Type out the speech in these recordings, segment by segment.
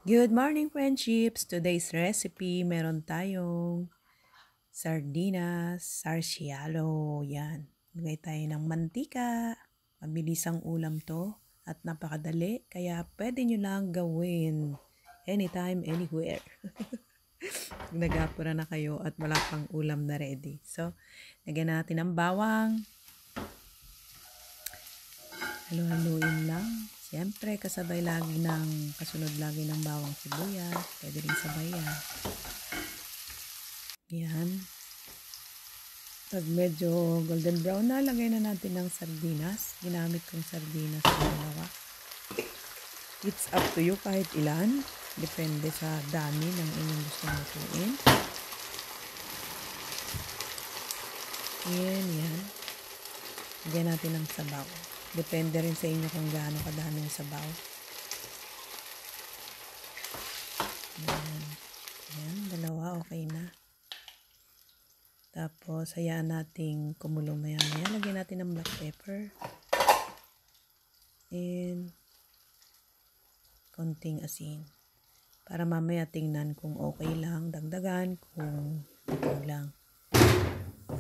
Good morning, friendships! Today's recipe, meron tayong sardinas, sarsialo. Yan. Lagay tayo ng mantika. Mabilisang ulam to at napakadali. Kaya pwede nyo lang gawin anytime, anywhere. Nagapura na kayo at wala pang ulam na ready. So, lagyan natin ng bawang. Halo-haluin lang. Siyempre, kasunod lagi ng bawang sibuyas. Pwede rin sabay yan. Yan. Pag medyo golden brown na, lagay na natin ng sardinas. Ginamit kong sardinas na dalawa. It's up to you kahit ilan. Depende sa dami ng inyong gusto lutuin. Yan. Lagyan natin ng sabaw. Depende rin sa inyo kung gaano kadami yung sabaw. Yan, dalawa, okay na. Tapos, hayaan nating kumulo maya-maya. Lagyan natin ng black pepper. And konting asin. Para mamaya tingnan kung okay lang, dagdagan, kung kulang.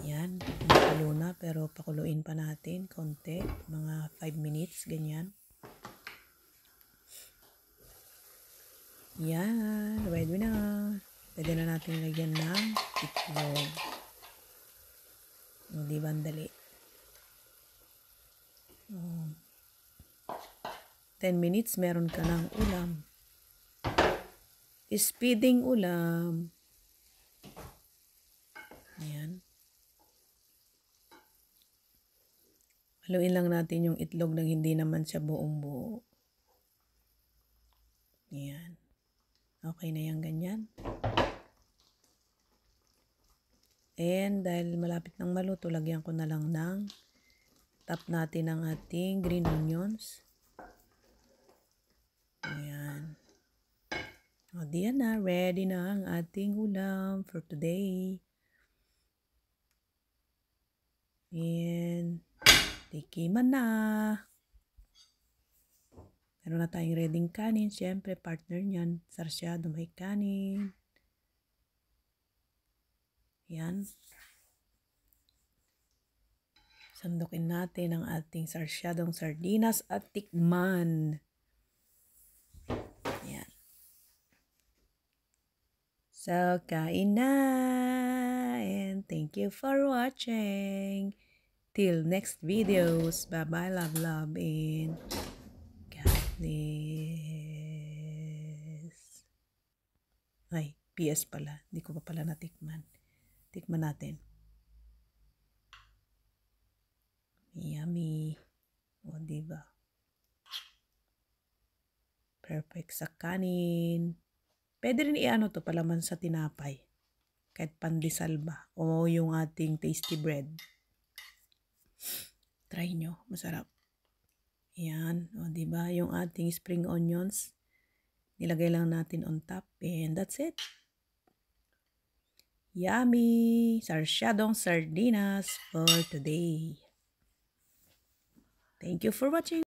Yan, nakulo na pero pakuluin pa natin konti, mga 5 minutes, ganyan. Yan, ready na. Pwede na natin lagyan ng itlog. O, di ba ang dali? 10 minutes, meron ka ng ulam. Speeding ulam. Ayan. Haluin lang natin yung itlog nang hindi naman siya buong buo. Ayan. Okay na yan, ganyan. And dahil malapit nang maluto, lagyan ko na lang ng top natin ng ating green onions. Ayan. O, diyan na. Ready na ang ating ulam for today. And tikiman na. Meron na tayong ready kanin. Siyempre, partner niyan. Sarsyado may kanin. Yan. Sandukin natin ang ating sarsyadong sardinas at tikman. Yan. So, kain na. And thank you for watching. Till next videos. Bye-bye, love, and God bless. Ay, PS pala. Hindi ko pa pala natikman. Tikman natin. Yummy. O, diba? Perfect sa kanin. Pwede rin i-ano to palaman sa tinapay. Kahit pandesal ba. O yung ating tasty bread. Try nyo. Masarap. Yan. O, diba? Yung ating spring onions. Nilagay lang natin on top. And that's it. Yummy! Sarsyadong sardinas for today. Thank you for watching.